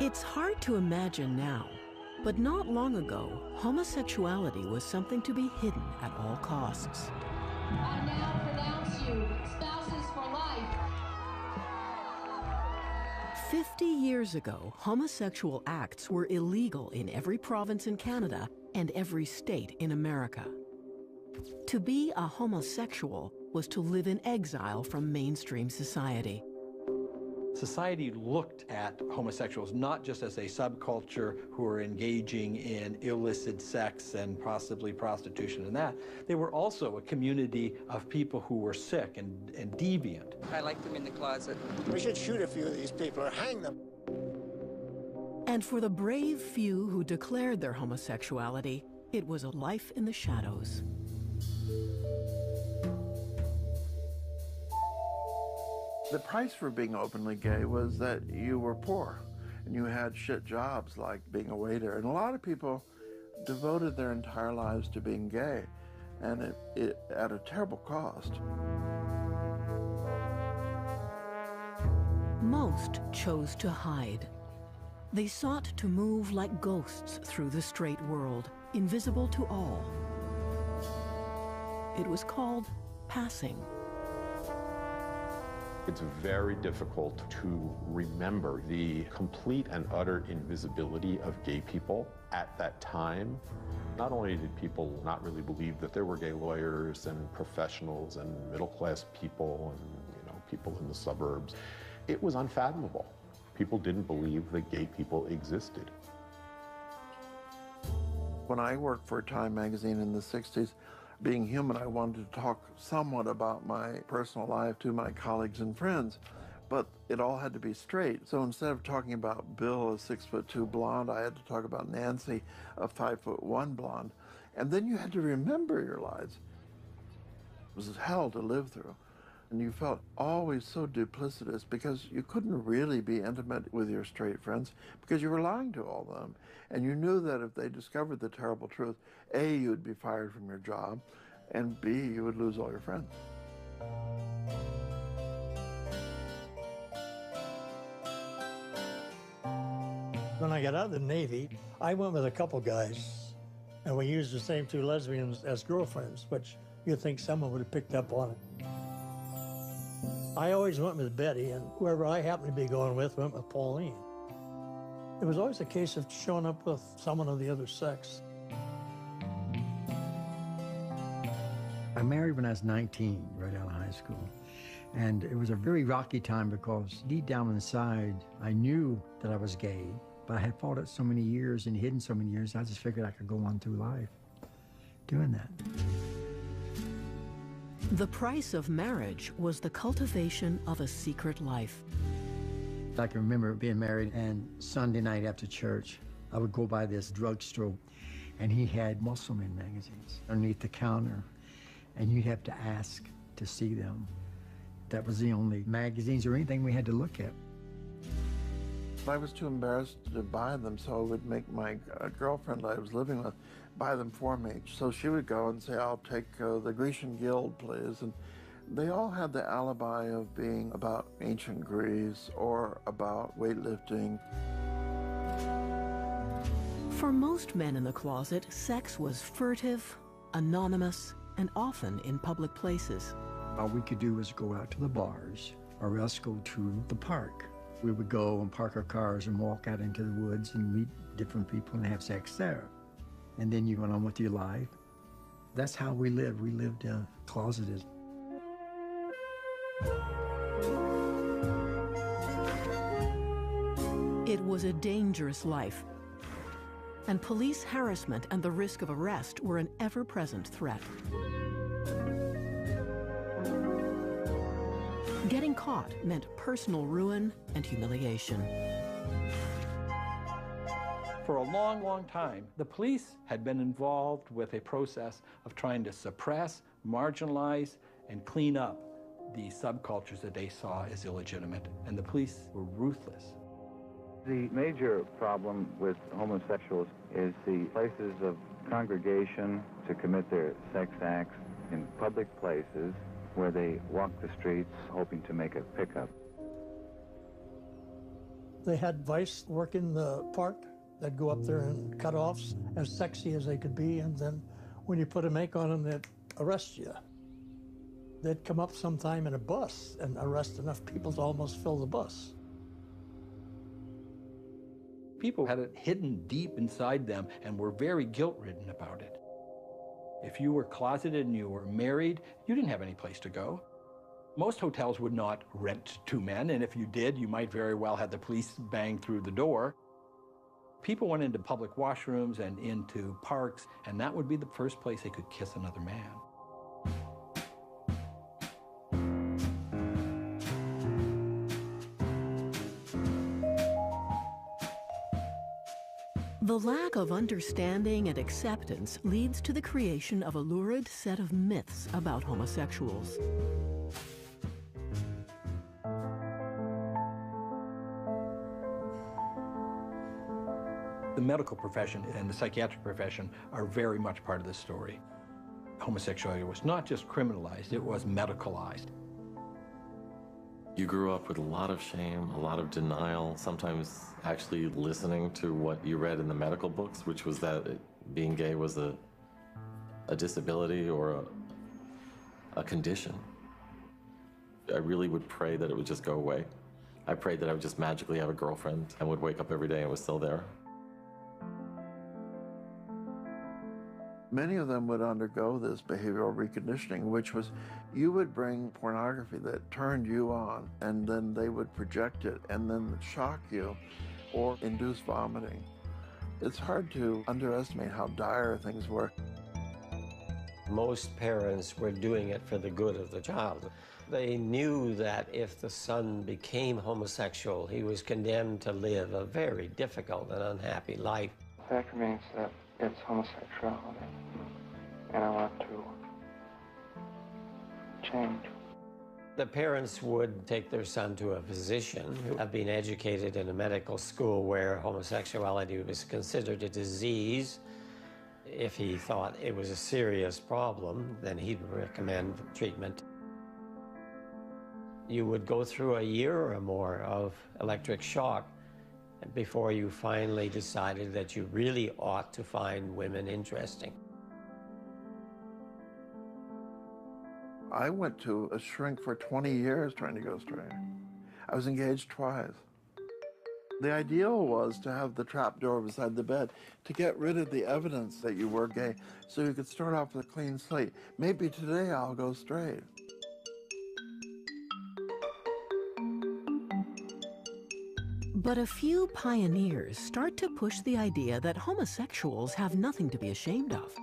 It's hard to imagine now, but not long ago, homosexuality was something to be hidden at all costs. I now pronounce you spouses for life. 50 years ago, homosexual acts were illegal in every province in Canada and every state in America. To be a homosexual was to live in exile from mainstream society. Society looked at homosexuals not just as a subculture who were engaging in illicit sex and possibly prostitution and that. They were also a community of people who were sick and deviant. I like them in the closet. We should shoot a few of these people or hang them. And for the brave few who declared their homosexuality, it was a life in the shadows. The price for being openly gay was that you were poor and you had shit jobs like being a waiter. And a lot of people devoted their entire lives to being gay, and it at a terrible cost. Most chose to hide. They sought to move like ghosts through the straight world, invisible to all. It was called passing. It's very difficult to remember the complete and utter invisibility of gay people at that time. Not only did people not really believe that there were gay lawyers and professionals and middle-class people and people in the suburbs, it was unfathomable. People didn't believe that gay people existed. When I worked for Time magazine in the 60s, being human, I wanted to talk somewhat about my personal life to my colleagues and friends, but it all had to be straight. So instead of talking about Bill, a 6'2" blonde, I had to talk about Nancy, a 5'1" blonde. And then you had to remember your lives. It was hell to live through. And you felt always so duplicitous because you couldn't really be intimate with your straight friends because you were lying to all of them. And you knew that if they discovered the terrible truth, A, you would be fired from your job, and B, you would lose all your friends. When I got out of the Navy, I went with a couple guys, and we used the same two lesbians as girlfriends, which you'd think someone would have picked up on it. I always went with Betty, and whoever I happened to be going with went with Pauline. It was always a case of showing up with someone of the other sex. I married when I was 19, right out of high school. And it was a very rocky time because deep down inside, I knew that I was gay, but I had fought it so many years and hidden so many years, I just figured I could go on through life doing that. The price of marriage was the cultivation of a secret life. I can remember being married, and Sunday night after church, I would go by this drugstore, and he had Musselman magazines underneath the counter, and you'd have to ask to see them. That was the only magazines or anything we had to look at. I was too embarrassed to buy them, so I would make my girlfriend I was living with buy them for me. So she would go and say, I'll take the Grecian Guild, please. And they all had the alibi of being about ancient Greece or about weightlifting. For most men in the closet, sex was furtive, anonymous, and often in public places. All we could do was go out to the bars or else go to the park. We would go and park our cars and walk out into the woods and meet different people and have sex there. And then you went on with your life. That's how we lived. We lived closeted. It was a dangerous life, and police harassment and the risk of arrest were an ever-present threat. Getting caught meant personal ruin and humiliation. For a long, long time, the police had been involved with a process of trying to suppress, marginalize, and clean up the subcultures that they saw as illegitimate, and the police were ruthless. The major problem with homosexuals is the places of congregation to commit their sex acts in public places where they walk the streets hoping to make a pickup. They had Vice work in the park. They'd go up there and cut offs, as sexy as they could be, and then when you put a make on them, they'd arrest you. They'd come up sometime in a bus and arrest enough people to almost fill the bus. People had it hidden deep inside them and were very guilt-ridden about it. If you were closeted and you were married, you didn't have any place to go. Most hotels would not rent to men, and if you did, you might very well have the police bang through the door. People went into public washrooms and into parks, and that would be the first place they could kiss another man. The lack of understanding and acceptance leads to the creation of a lurid set of myths about homosexuals. The medical profession and the psychiatric profession are very much part of this story. Homosexuality was not just criminalized, it was medicalized. You grew up with a lot of shame, a lot of denial, sometimes actually listening to what you read in the medical books, which was that being gay was a disability or a condition. I really would pray that it would just go away. I prayed that I would just magically have a girlfriend and would wake up every day and was still there. Many of them would undergo this behavioral reconditioning, which was you would bring pornography that turned you on, and then they would project it and then shock you or induce vomiting. It's hard to underestimate how dire things were. Most parents were doing it for the good of the child. They knew that if the son became homosexual, he was condemned to live a very difficult and unhappy life. The fact remains that it's homosexuality, and I want to change. The parents would take their son to a physician who had been educated in a medical school where homosexuality was considered a disease. If he thought it was a serious problem, then he'd recommend treatment. You would go through a year or more of electric shock before you finally decided that you really ought to find women interesting. I went to a shrink for 20 years trying to go straight. I was engaged twice. The ideal was to have the trap door beside the bed to get rid of the evidence that you were gay so you could start off with a clean slate. Maybe today I'll go straight. But a few pioneers start to push the idea that homosexuals have nothing to be ashamed of.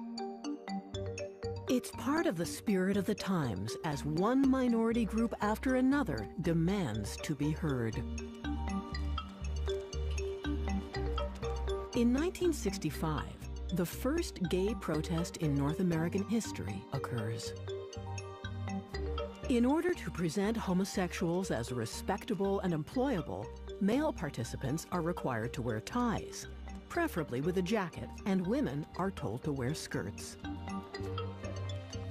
It's part of the spirit of the times as one minority group after another demands to be heard. In 1965, the first gay protest in North American history occurs. In order to present homosexuals as respectable and employable, male participants are required to wear ties, preferably with a jacket, and women are told to wear skirts.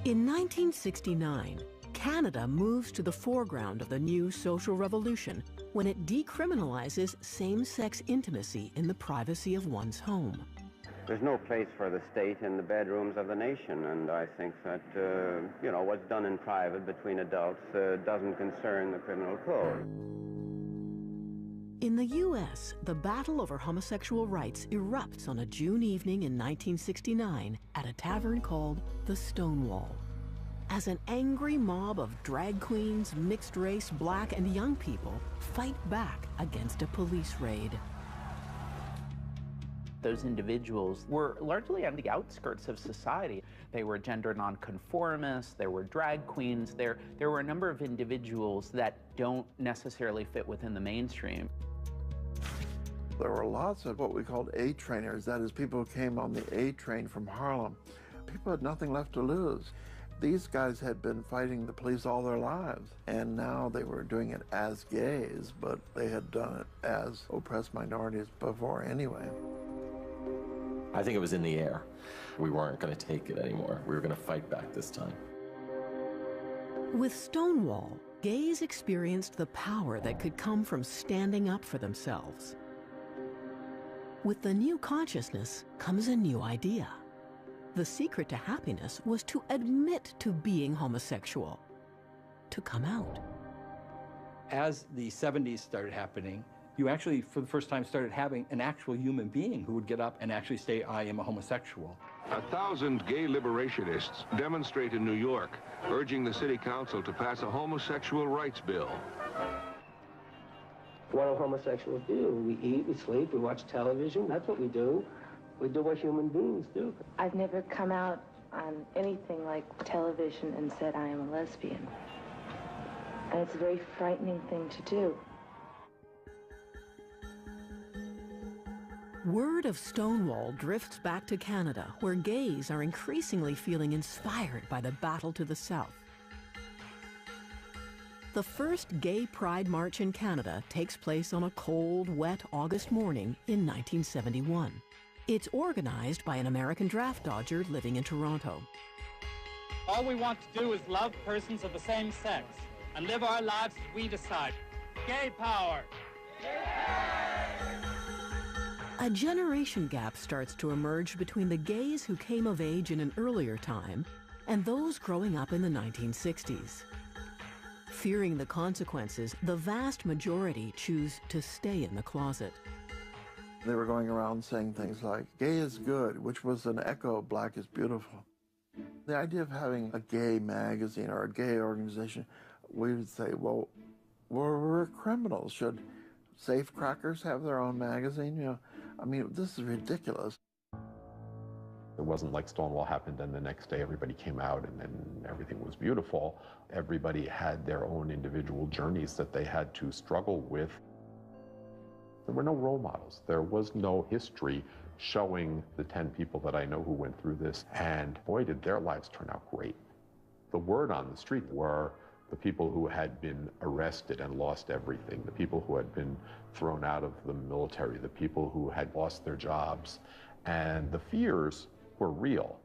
In 1969, Canada moves to the foreground of the new social revolution when it decriminalizes same-sex intimacy in the privacy of one's home. There's no place for the state in the bedrooms of the nation, and I think that, what's done in private between adults doesn't concern the criminal code. In the U.S., the battle over homosexual rights erupts on a June evening in 1969 at a tavern called the Stonewall. As an angry mob of drag queens, mixed-race, black, and young people fight back against a police raid. Those individuals were largely on the outskirts of society. They were gender nonconformists, there were drag queens, there were a number of individuals that don't necessarily fit within the mainstream. There were lots of what we called A-trainers, that is, people who came on the A train from Harlem. People had nothing left to lose. These guys had been fighting the police all their lives, and now they were doing it as gays, but they had done it as oppressed minorities before anyway. I think it was in the air. We weren't going to take it anymore. We were going to fight back this time. With Stonewall, gays experienced the power that could come from standing up for themselves. With the new consciousness comes a new idea. The secret to happiness was to admit to being homosexual, to come out. As the 70s started happening, you actually, for the first time, started having an actual human being who would get up and actually say, I am a homosexual. 1,000 gay liberationists demonstrate in New York, urging the city council to pass a homosexual rights bill. What do homosexuals do? We eat, we sleep, we watch television. That's what we do. We do what human beings do. I've never come out on anything like television and said I am a lesbian. And it's a very frightening thing to do. Word of Stonewall drifts back to Canada, where gays are increasingly feeling inspired by the battle to the south. The first Gay Pride March in Canada takes place on a cold, wet August morning in 1971. It's organized by an American draft dodger living in Toronto. All we want to do is love persons of the same sex and live our lives as we decide. Gay power! A generation gap starts to emerge between the gays who came of age in an earlier time and those growing up in the 1960s. Fearing the consequences, the vast majority choose to stay in the closet. They were going around saying things like, gay is good, which was an echo of black is beautiful. The idea of having a gay magazine or a gay organization, we would say, well, we're criminals. Should safecrackers have their own magazine? You know, I mean, this is ridiculous. It wasn't like Stonewall happened and the next day everybody came out and then everything was beautiful. Everybody had their own individual journeys that they had to struggle with. There were no role models. There was no history showing the 10 people that I know who went through this, and boy, did their lives turn out great. The word on the street were the people who had been arrested and lost everything, the people who had been thrown out of the military, the people who had lost their jobs, and the fears were real.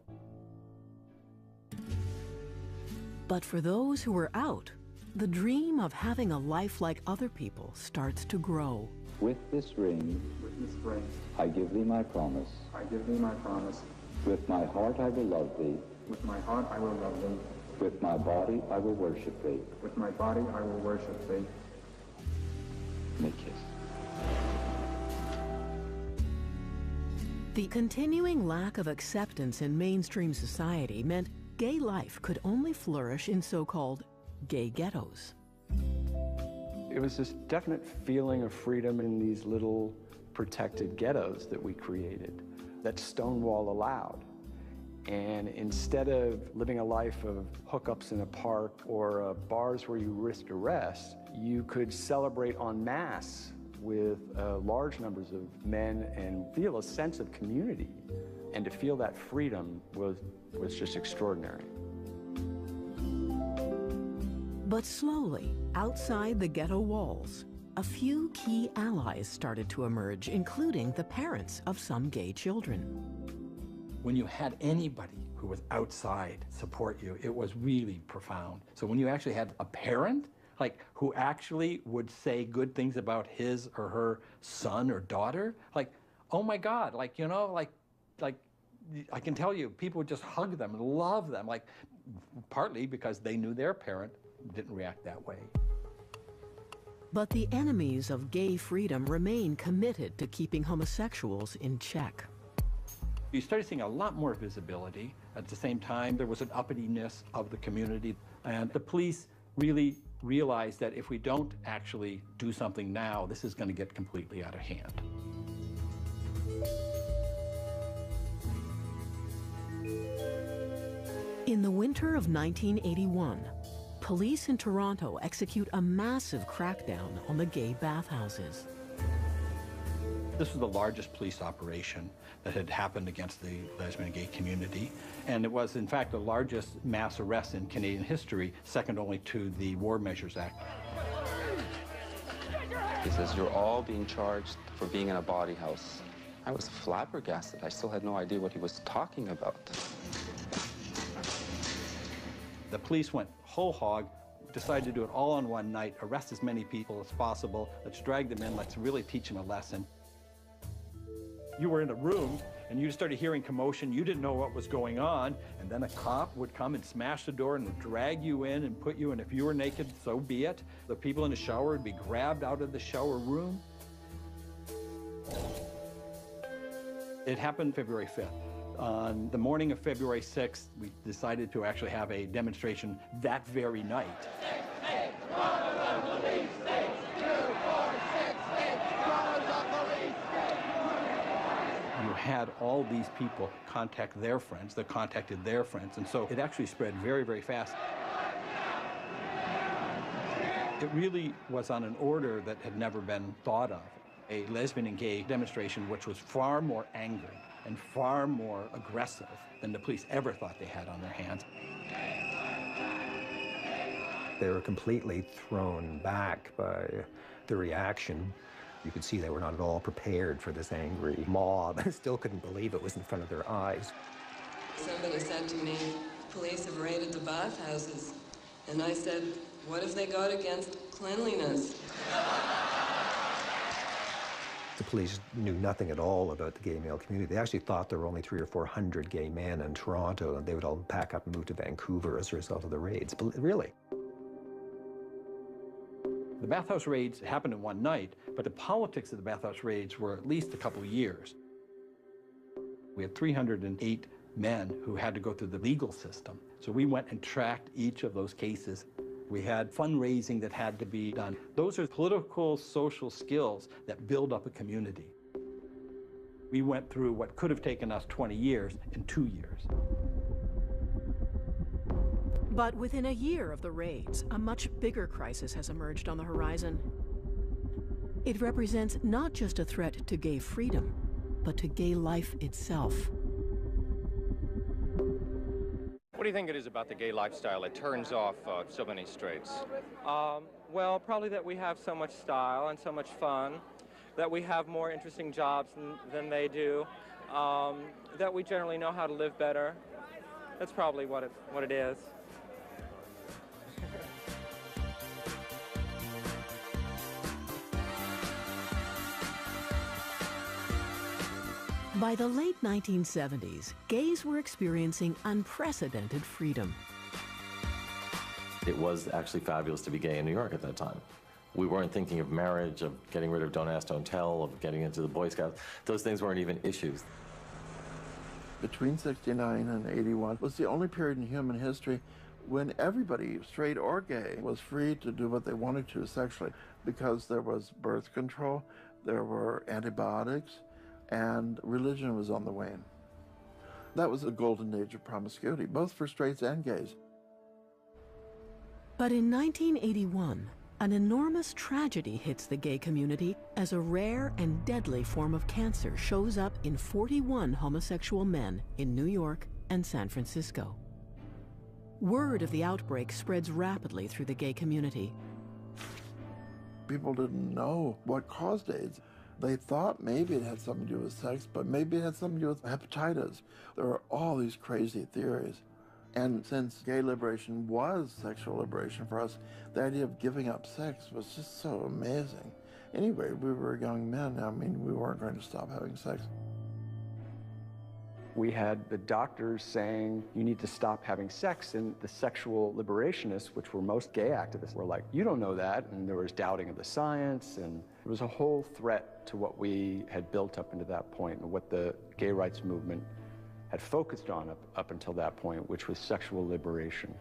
But for those who were out, the dream of having a life like other people starts to grow. With this ring, I give thee my promise. I give thee my promise. With my heart I will love thee. With my heart I will love thee. With my body I will worship thee. With my body I will worship thee. Make kiss. The continuing lack of acceptance in mainstream society meant gay life could only flourish in so-called gay ghettos. It was this definite feeling of freedom in these little protected ghettos that we created, that Stonewall allowed. And instead of living a life of hookups in a park or bars where you risked arrest, you could celebrate en masse with large numbers of men and feel a sense of community. And to feel that freedom was just extraordinary. But slowly, outside the ghetto walls, a few key allies started to emerge, including the parents of some gay children. When you had anybody who was outside support you, it was really profound. So when you actually had a parent, like, who actually would say good things about his or her son or daughter, like, oh my God, like, you know, like I can tell you, people would just hug them and love them, like, partly because they knew their parent didn't react that way. But the enemies of gay freedom remain committed to keeping homosexuals in check. You started seeing a lot more visibility. At the same time, there was an uppityness of the community, and the police really realized that if we don't actually do something now, this is going to get completely out of hand. In the winter of 1981, police in Toronto execute a massive crackdown on the gay bathhouses. This was the largest police operation that had happened against the lesbian and gay community, and it was, in fact, the largest mass arrest in Canadian history, second only to the War Measures Act. He says, you're all being charged for being in a bawdy house. I was flabbergasted. I still had no idea what he was talking about. The police went whole hog, Decided to do it all on one night, arrest as many people as possible. Let's drag them in, let's really teach them a lesson. You were in a room and you started hearing commotion, you didn't know what was going on, and then a cop would come and smash the door and drag you in and put you in. If you were naked, so be it. The people in the shower would be grabbed out of the shower room. It happened February 5th. On the morning of February 6th, we decided to actually have a demonstration that very night. You had all these people contact their friends that contacted their friends, and so it actually spread very, very fast. It really was on an order that had never been thought of. A lesbian and gay demonstration which was far more angry and far more aggressive than the police ever thought they had on their hands. They were completely thrown back by the reaction. You could see they were not at all prepared for this angry mob. I still couldn't believe it was in front of their eyes. Somebody said to me, police have raided the bathhouses. And I said, what if they got against cleanliness? The police knew nothing at all about the gay male community. They actually thought there were only 300 or 400 gay men in Toronto, and they would all pack up and move to Vancouver as a result of the raids. But really. The bathhouse raids happened in one night, but the politics of the bathhouse raids were at least a couple of years. We had 308 men who had to go through the legal system. So we went and tracked each of those cases. We had fundraising that had to be done. Those are political, social skills that build up a community. We went through what could have taken us 20 years in 2 years. But within a year of the raids, a much bigger crisis has emerged on the horizon. It represents not just a threat to gay freedom, but to gay life itself. What do you think it is about the gay lifestyle that turns off so many straights? Well, probably that we have so much style and so much fun, that we have more interesting jobs than they do, that we generally know how to live better. That's probably what it is. By the late 1970s, gays were experiencing unprecedented freedom. It was actually fabulous to be gay in New York at that time. We weren't thinking of marriage, of getting rid of Don't Ask, Don't Tell, of getting into the Boy Scouts. Those things weren't even issues. Between 69 and 81 was the only period in human history when everybody, straight or gay, was free to do what they wanted to sexually, because there was birth control, there were antibiotics, and religion was on the wane. That was a golden age of promiscuity, both for straights and gays. But in 1981, an enormous tragedy hits the gay community as a rare and deadly form of cancer shows up in 41 homosexual men in New York and San Francisco. Word of the outbreak spreads rapidly through the gay community. People didn't know what caused AIDS. They thought maybe it had something to do with sex, but maybe it had something to do with hepatitis. There are all these crazy theories. And since gay liberation was sexual liberation for us, the idea of giving up sex was just so amazing. Anyway, we were young men. I mean, we weren't going to stop having sex. We had the doctors saying, you need to stop having sex, and the sexual liberationists, which were most gay activists, were like, you don't know that, and there was doubting of the science, and it was a whole threat to what we had built up into that point, and what the gay rights movement had focused on up until that point, which was sexual liberation.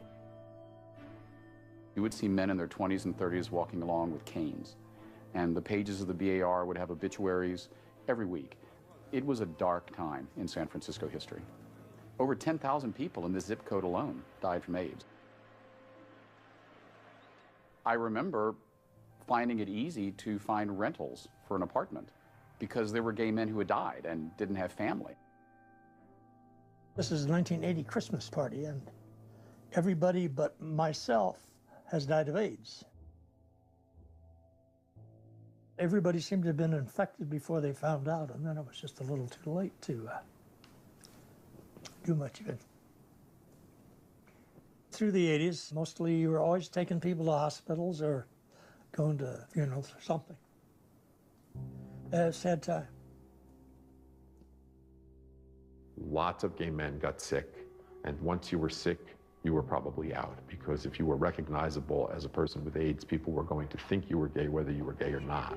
You would see men in their 20s and 30s walking along with canes, and the pages of the BAR would have obituaries every week. It was a dark time in San Francisco history. Over 10,000 people in this zip code alone died from AIDS. I remember finding it easy to find rentals for an apartment because there were gay men who had died and didn't have family. This is a 1980 Christmas party, and everybody but myself has died of AIDS. Everybody seemed to have been infected before they found out, and then it was just a little too late to do much of it. through the 80s, mostly you were always taking people to hospitals or going to funerals or something. Sad time. Lots of gay men got sick, and once you were sick, you were probably out, because if you were recognizable as a person with AIDS, people were going to think you were gay whether you were gay or not.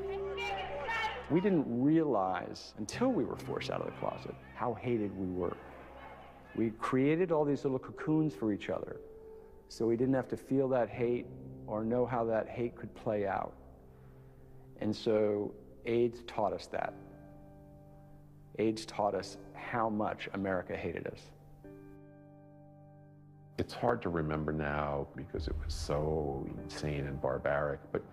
We didn't realize until we were forced out of the closet how hated we were. We created all these little cocoons for each other, so we didn't have to feel that hate or know how that hate could play out. And so AIDS taught us that. AIDS taught us how much America hated us. It's hard to remember now because it was so insane and barbaric, but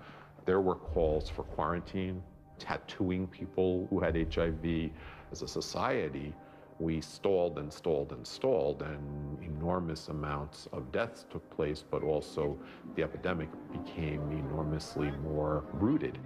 there were calls for quarantine, tattooing people who had HIV. As a society, we stalled and stalled and stalled, and enormous amounts of deaths took place, but also the epidemic became enormously more rooted.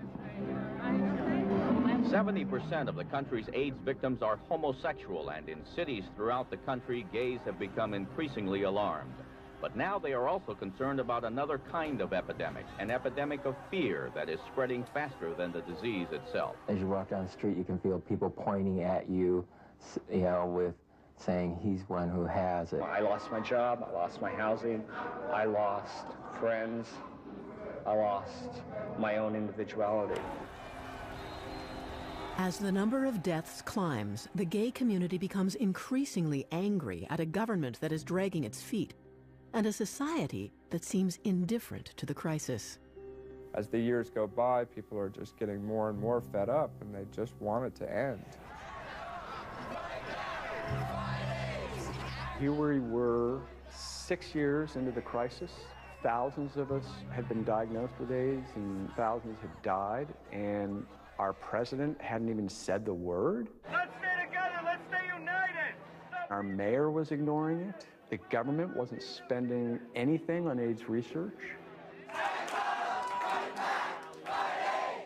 70% of the country's AIDS victims are homosexual, and in cities throughout the country, gays have become increasingly alarmed. But now they are also concerned about another kind of epidemic, an epidemic of fear that is spreading faster than the disease itself. As you walk down the street, you can feel people pointing at you, with saying he's one who has it. I lost my job, I lost my housing, I lost friends, I lost my own individuality. As the number of deaths climbs, the gay community becomes increasingly angry at a government that is dragging its feet and a society that seems indifferent to the crisis. As the years go by, people are just getting more and more fed up, and they just want it to end. Here we were 6 years into the crisis. Thousands of us had been diagnosed with AIDS, and thousands had died, and our president hadn't even said the word. Let's stay together, let's stay united! Our mayor was ignoring it. The government wasn't spending anything on AIDS research.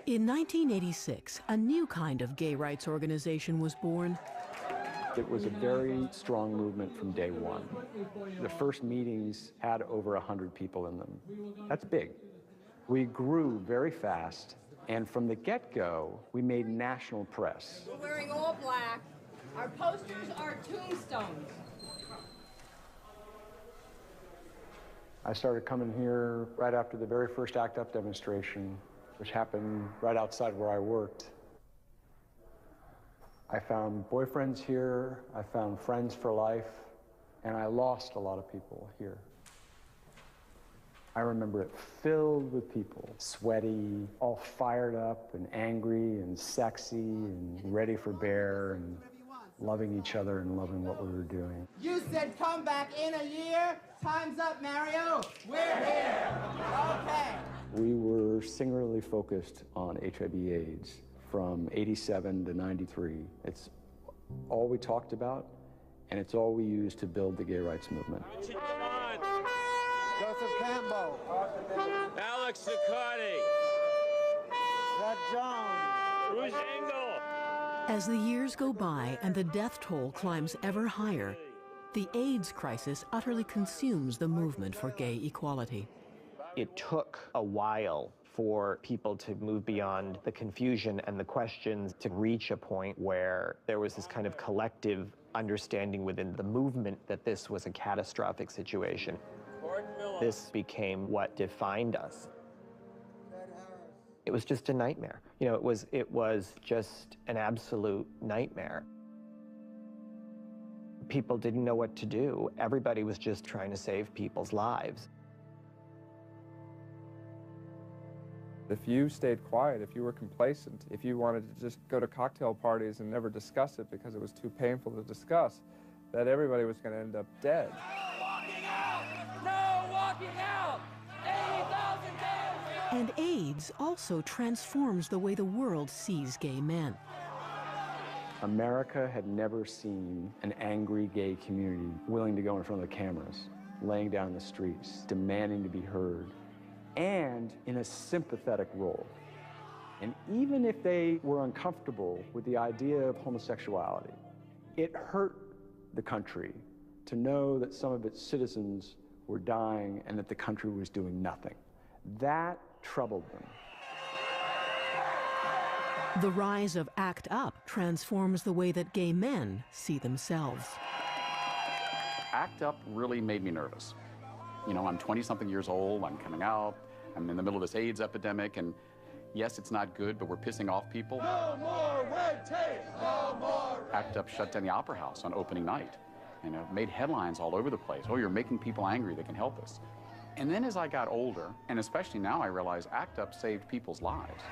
In 1986, a new kind of gay rights organization was born. It was a very strong movement from day one. The first meetings had over 100 people in them. That's big. We grew very fast, and from the get-go, we made national press. We're wearing all black. Our posters are tombstones. I started coming here right after the very first ACT UP demonstration, which happened right outside where I worked. I found boyfriends here, I found friends for life, and I lost a lot of people here. I remember it filled with people, sweaty, all fired up and angry and sexy and ready for bear and loving each other and loving what we were doing. You said come back in a year. Time's up, Mario. We're here. Okay. We were singularly focused on HIV/AIDS from 87 to 93. It's all we talked about, and it's all we used to build the gay rights movement. Joseph Campbell. Alex Ducati. Zach Jones. Bruce Engel. As the years go by and the death toll climbs ever higher, the AIDS crisis utterly consumes the movement for gay equality. It took a while for people to move beyond the confusion and the questions to reach a point where there was this kind of collective understanding within the movement that this was a catastrophic situation. This became what defined us. It was just a nightmare. You know, it was just an absolute nightmare. People didn't know what to do. Everybody was just trying to save people's lives. If you stayed quiet, if you were complacent, if you wanted to just go to cocktail parties and never discuss it because it was too painful to discuss, that everybody was going to end up dead. No walking out! 80,000 deaths! And AIDS also transforms the way the world sees gay men. America had never seen an angry gay community willing to go in front of the cameras, laying down in the streets, demanding to be heard, and in a sympathetic role. And even if they were uncomfortable with the idea of homosexuality, it hurt the country to know that some of its citizens were dying and that the country was doing nothing. That troubled them. The rise of ACT UP transforms the way that gay men see themselves. ACT UP really made me nervous. You know, I'm 20-something years old, I'm coming out, I'm in the middle of this AIDS epidemic, and yes, it's not good, but we're pissing off people. No more red tape! No more red ACT UP shut down the Opera House on opening night. You know, made headlines all over the place. Oh, you're making people angry, they can help us. And then as I got older, and especially now, I realize ACT UP saved people's lives.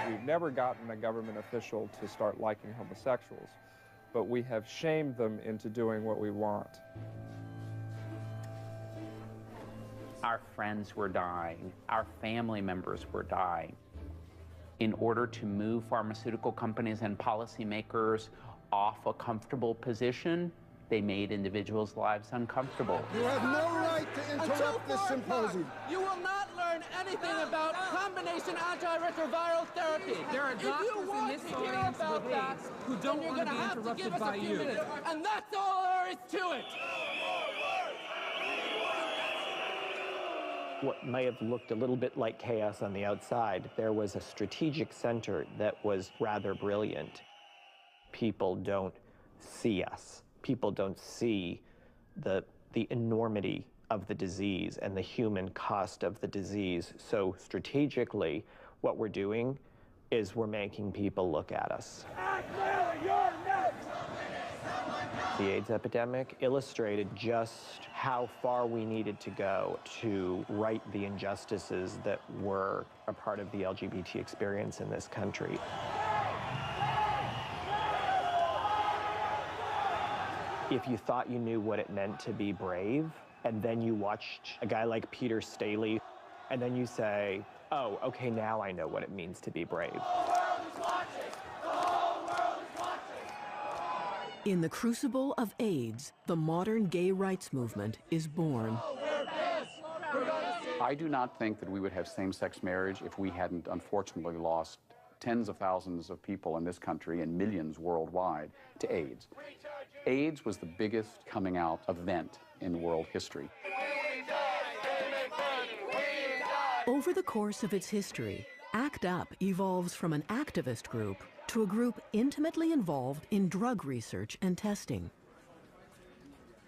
We've never gotten a government official to start liking homosexuals, but we have shamed them into doing what we want. Our friends were dying. Our family members were dying. In order to move pharmaceutical companies and policymakers off a comfortable position, they made individuals' lives uncomfortable. You have no right to interrupt this symposium. You will not learn anything about combination antiretroviral therapy. There are doctors in this audience with AIDS who don't want to be interrupted by you. And that's all there is to it. What may have looked a little bit like chaos on the outside, there was a strategic center that was rather brilliant. People don't see us. People don't see the enormity of the disease and the human cost of the disease. So strategically, what we're doing is we're making people look at us. The AIDS epidemic illustrated just how far we needed to go to right the injustices that were a part of the LGBT experience in this country. If you thought you knew what it meant to be brave, and then you watched a guy like Peter Staley, and then you say, oh, okay, now I know what it means to be brave. In the crucible of AIDS, the modern gay rights movement is born. I do not think that we would have same-sex marriage if we hadn't unfortunately lost tens of thousands of people in this country and millions worldwide to AIDS. AIDS was the biggest coming out event in world history. Over the course of its history, ACT UP evolves from an activist group to a group intimately involved in drug research and testing.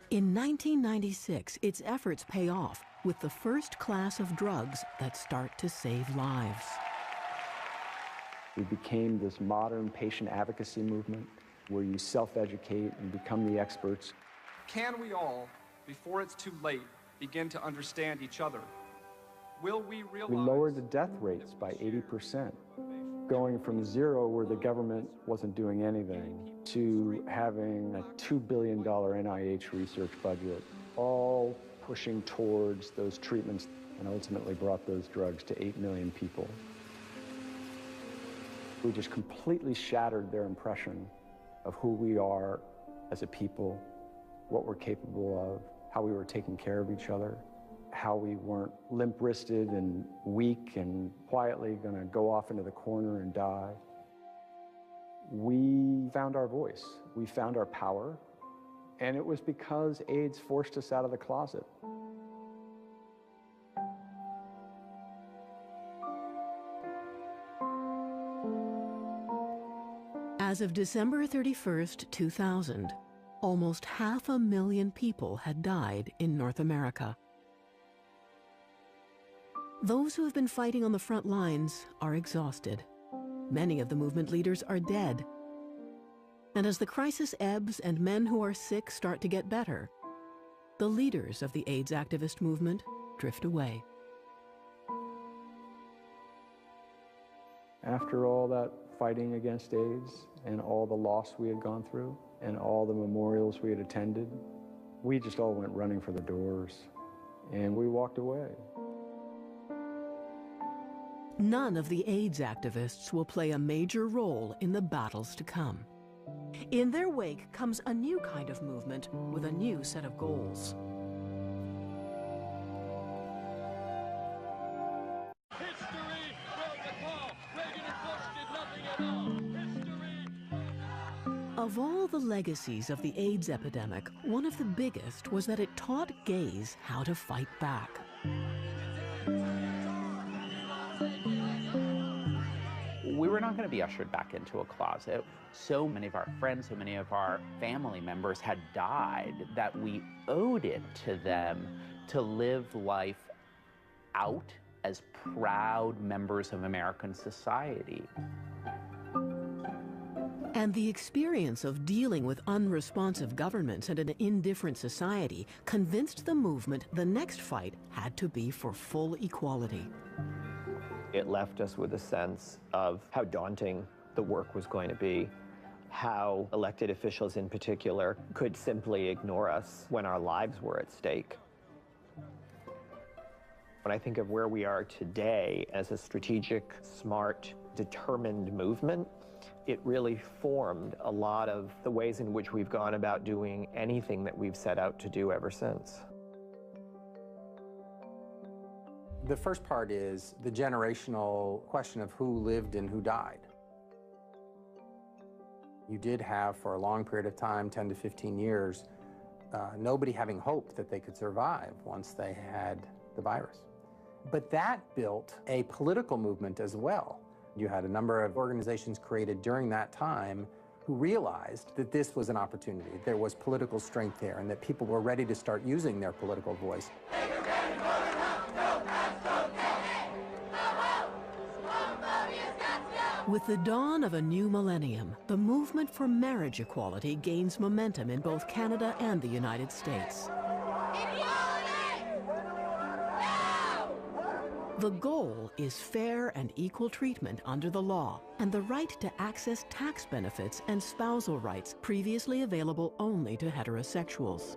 In 1996, its efforts pay off with the first class of drugs that start to save lives. We became this modern patient advocacy movement where you self-educate and become the experts. Can we all, before it's too late, begin to understand each other? Will we realize... We lowered the death rates by 80%, going from zero where the government wasn't doing anything to having a $2 billion NIH research budget, all pushing towards those treatments, and ultimately brought those drugs to 8 million people. We just completely shattered their impression of who we are as a people, what we're capable of, how we were taking care of each other, how we weren't limp-wristed and weak and quietly gonna go off into the corner and die. We found our voice, we found our power, and it was because AIDS forced us out of the closet. As of December 31st, 2000, almost 500,000 people had died in North America. Those who have been fighting on the front lines are exhausted. Many of the movement leaders are dead. And as the crisis ebbs and men who are sick start to get better, the leaders of the AIDS activist movement drift away. After all that fighting against AIDS and all the loss we had gone through and all the memorials we had attended, we just all went running for the doors and we walked away. None of the AIDS activists will play a major role in the battles to come. In their wake comes a new kind of movement with a new set of goals. A Of all the legacies of the AIDS epidemic, one of the biggest was that it taught gays how to fight back. We were not going to be ushered back into a closet. So many of our friends, so many of our family members had died that we owed it to them to live life out as proud members of American society. And the experience of dealing with unresponsive governments and an indifferent society convinced the movement the next fight had to be for full equality. It left us with a sense of how daunting the work was going to be, how elected officials in particular could simply ignore us when our lives were at stake. When I think of where we are today as a strategic, smart, determined movement, it really formed a lot of the ways in which we've gone about doing anything that we've set out to do ever since. The first part is the generational question of who lived and who died. You did have, for a long period of time, 10 to 15 years, nobody having hope that they could survive once they had the virus. But that built a political movement as well. You had a number of organizations created during that time who realized that this was an opportunity. There was political strength there and that people were ready to start using their political voice. With the dawn of a new millennium, the movement for marriage equality gains momentum in both Canada and the United States. The goal is fair and equal treatment under the law and the right to access tax benefits and spousal rights previously available only to heterosexuals.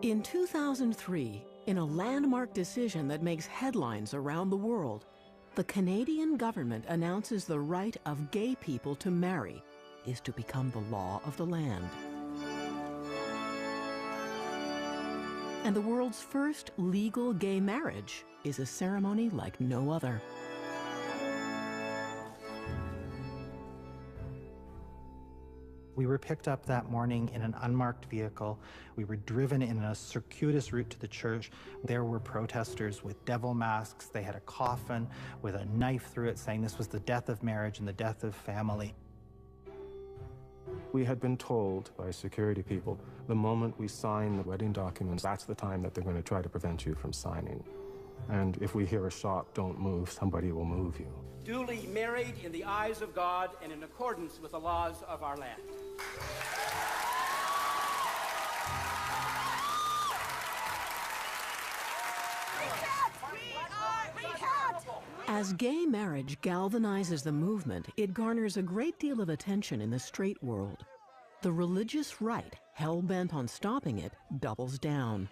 In 2003, in a landmark decision that makes headlines around the world, the Canadian government announces the right of gay people to marry is to become the law of the land. And the world's first legal gay marriage is a ceremony like no other. We were picked up that morning in an unmarked vehicle. We were driven in a circuitous route to the church. There were protesters with devil masks. They had a coffin with a knife through it saying this was the death of marriage and the death of family. We had been told by security people, the moment we sign the wedding documents, that's the time that they're going to try to prevent you from signing. And if we hear a shot, don't move, somebody will move you. Duly married in the eyes of God and in accordance with the laws of our land. As gay marriage galvanizes the movement, it garners a great deal of attention in the straight world. The religious right, hell-bent on stopping it, doubles down.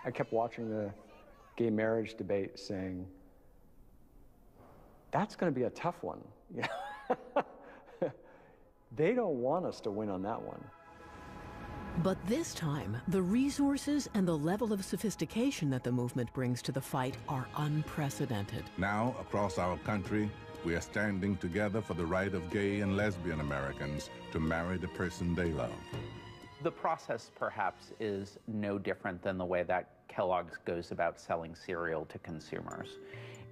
I kept watching the gay marriage debate saying, that's going to be a tough one. They don't want us to win on that one. But this time, the resources and the level of sophistication that the movement brings to the fight are unprecedented. Now, across our country, we are standing together for the right of gay and lesbian Americans to marry the person they love. The process, perhaps, is no different than the way that Kellogg's goes about selling cereal to consumers.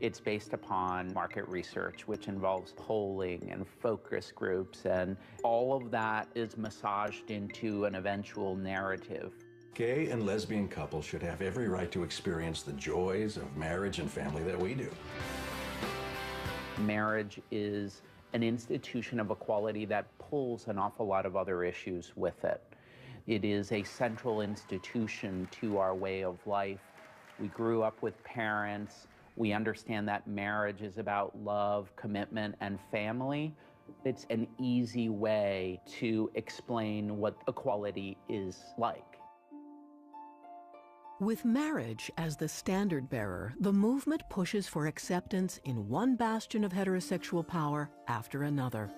It's based upon market research, which involves polling and focus groups, and all of that is massaged into an eventual narrative. Gay and lesbian couples should have every right to experience the joys of marriage and family that we do. Marriage is an institution of equality that pulls an awful lot of other issues with it. It is a central institution to our way of life. We grew up with parents. We understand that marriage is about love, commitment, and family. It's an easy way to explain what equality is like. With marriage as the standard bearer, the movement pushes for acceptance in one bastion of heterosexual power after another.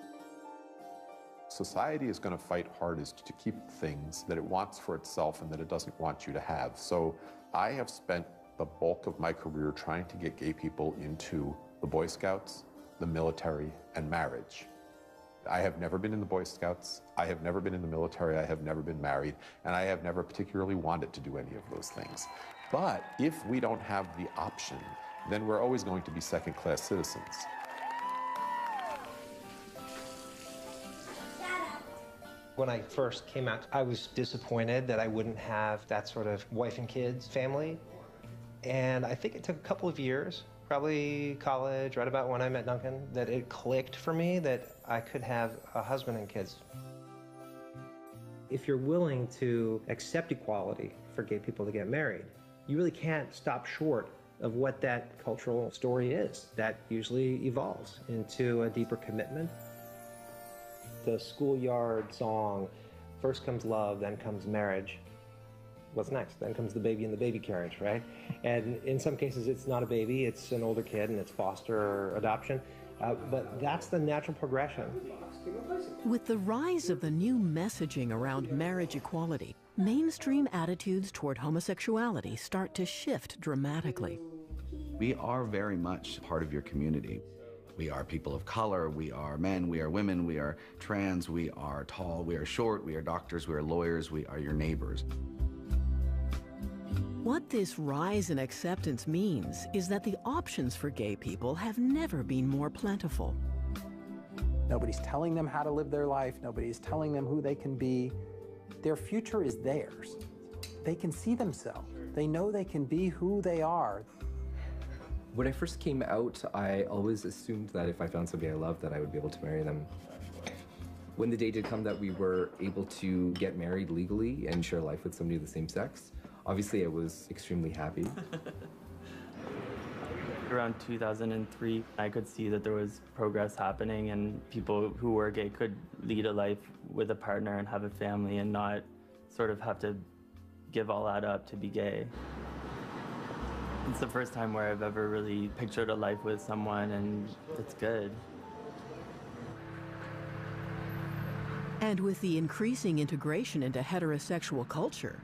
Society is going to fight hardest to keep things that it wants for itself and that it doesn't want you to have. So I have spent the bulk of my career trying to get gay people into the Boy Scouts, the military, and marriage. I have never been in the Boy Scouts, I have never been in the military, I have never been married, and I have never particularly wanted to do any of those things. But if we don't have the option, then we're always going to be second-class citizens. When I first came out, I was disappointed that I wouldn't have that sort of wife and kids family. And I think it took a couple of years, probably college, right about when I met Duncan, that it clicked for me that I could have a husband and kids. If you're willing to accept equality for gay people to get married, you really can't stop short of what that cultural story is. That usually evolves into a deeper commitment. The schoolyard song, first comes love, then comes marriage. What's next? Then comes the baby in the baby carriage, right? And in some cases, it's not a baby, it's an older kid, and it's foster or adoption. But that's the natural progression. With the rise of the new messaging around marriage equality, mainstream attitudes toward homosexuality start to shift dramatically. We are very much part of your community. We are people of color, we are men, we are women, we are trans, we are tall, we are short, we are doctors, we are lawyers, we are your neighbors. What this rise in acceptance means is that the options for gay people have never been more plentiful. Nobody's telling them how to live their life, nobody's telling them who they can be. Their future is theirs. They can see themselves. They know they can be who they are. When I first came out, I always assumed that if I found somebody I loved, that I would be able to marry them. When the day did come that we were able to get married legally and share life with somebody of the same sex, obviously I was extremely happy. Around 2003, I could see that there was progress happening and people who were gay could lead a life with a partner and have a family and not sort of have to give all that up to be gay. It's the first time where I've ever really pictured a life with someone, and it's good. And with the increasing integration into heterosexual culture,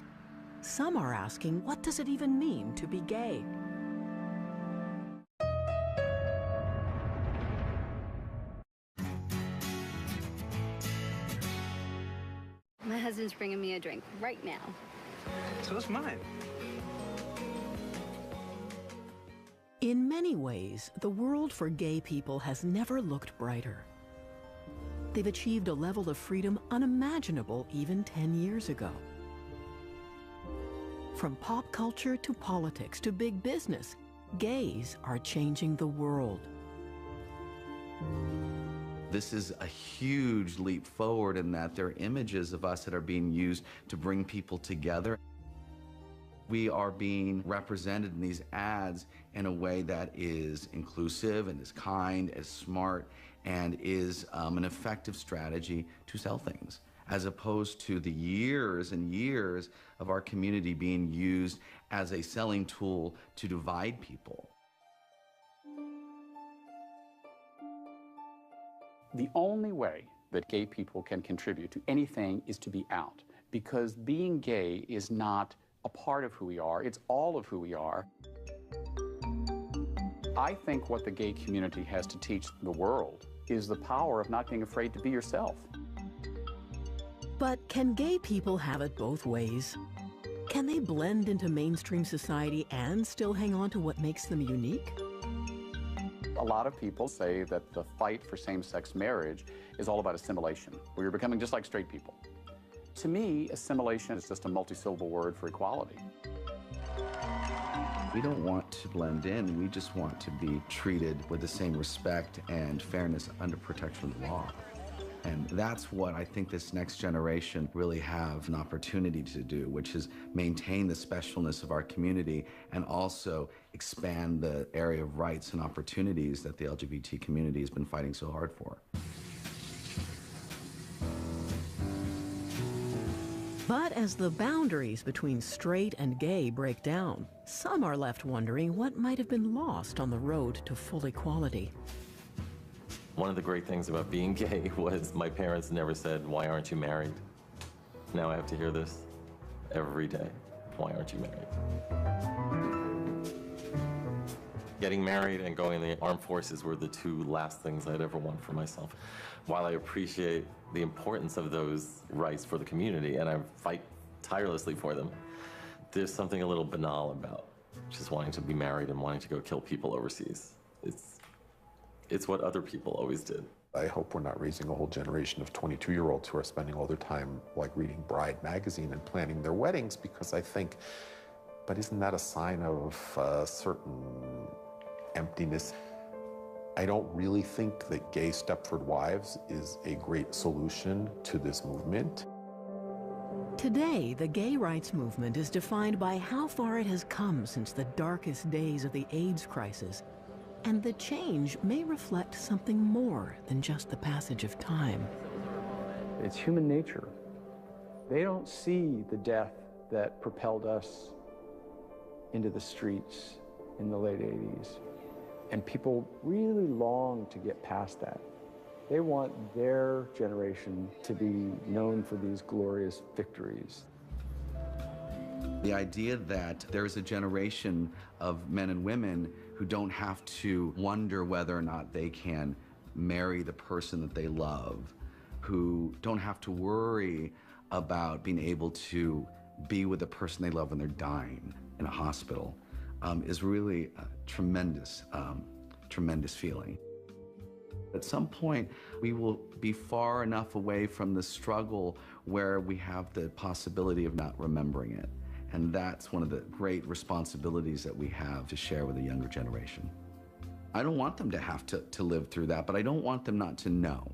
some are asking, what does it even mean to be gay? My husband's bringing me a drink right now. So is mine. In many ways, the world for gay people has never looked brighter. They've achieved a level of freedom unimaginable even 10 years ago. From pop culture to politics to big business, gays are changing the world. This is a huge leap forward in that there are images of us that are being used to bring people together. We are being represented in these ads in a way that is inclusive and is kind, is smart, and is an effective strategy to sell things, as opposed to the years and years of our community being used as a selling tool to divide people. The only way that gay people can contribute to anything is to be out, because being gay is not a part of who we are, it's all of who we are. I think what the gay community has to teach the world is the power of not being afraid to be yourself. But can gay people have it both ways? Can they blend into mainstream society and still hang on to what makes them unique? A lot of people say that the fight for same-sex marriage is all about assimilation. We're becoming just like straight people. To me, assimilation is just a multi-syllable word for equality. We don't want to blend in, we just want to be treated with the same respect and fairness under protection of the law. And that's what I think this next generation really have an opportunity to do, which is maintain the specialness of our community and also expand the area of rights and opportunities that the LGBT community has been fighting so hard for. But as the boundaries between straight and gay break down, some are left wondering what might have been lost on the road to full equality. One of the great things about being gay was my parents never said, "Why aren't you married?" Now I have to hear this every day. Why aren't you married? Getting married and going in the armed forces were the two last things I'd ever want for myself. While I appreciate the importance of those rights for the community, and I fight tirelessly for them, there's something a little banal about just wanting to be married and wanting to go kill people overseas. It's what other people always did. I hope we're not raising a whole generation of 22-year-olds who are spending all their time like reading Bride magazine and planning their weddings, because I think, but isn't that a sign of a certain emptiness? I don't really think that gay Stepford Wives is a great solution to this movement. Today, the gay rights movement is defined by how far it has come since the darkest days of the AIDS crisis. And the change may reflect something more than just the passage of time. It's human nature. They don't see the death that propelled us into the streets in the late 80s. And people really long to get past that. They want their generation to be known for these glorious victories. The idea that there's a generation of men and women who don't have to wonder whether or not they can marry the person that they love, who don't have to worry about being able to be with the person they love when they're dying in a hospital, is really a tremendous, tremendous feeling. At some point, we will be far enough away from the struggle where we have the possibility of not remembering it. And that's one of the great responsibilities that we have to share with the younger generation. I don't want them to have to live through that, but I don't want them not to know.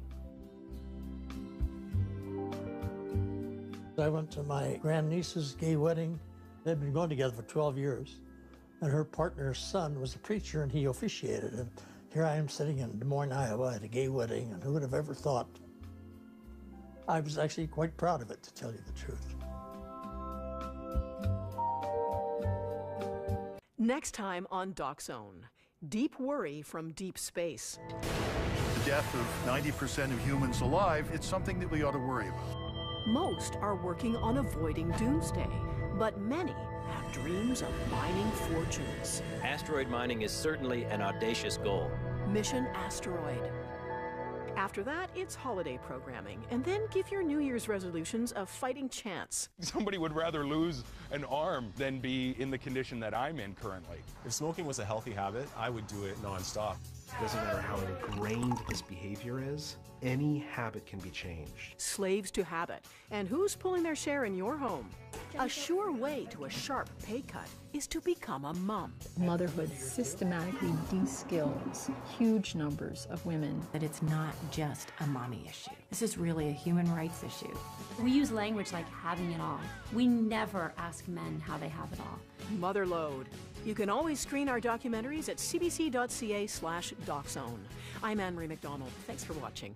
I went to my grandniece's gay wedding. They'd been going together for 12 years. And her partner's son was a preacher, and he officiated. And here I am sitting in Des Moines, Iowa at a gay wedding, and who would have ever thought? I was actually quite proud of it, to tell you the truth. Next time on Doc Zone, deep worry from deep space. The death of 90% of humans alive, it's something that we ought to worry about. Most are working on avoiding doomsday, but many have dreams of mining fortunes. Asteroid mining is certainly an audacious goal. Mission Asteroid. After that, it's holiday programming, and then give your New Year's resolutions a fighting chance. Somebody would rather lose an arm than be in the condition that I'm in currently. If smoking was a healthy habit, I would do it nonstop. It doesn't matter how ingrained this behavior is, any habit can be changed. Slaves to habit. And who's pulling their share in your home? A sure way to a sharp pay cut is to become a mom. Motherhood systematically de-skills huge numbers of women. That it's not just a mommy issue. This is really a human rights issue. We use language like having it all. We never ask men how they have it all. Motherload. You can always screen our documentaries at cbc.ca/DocZone. I'm Anne Marie McDonald. Thanks for watching.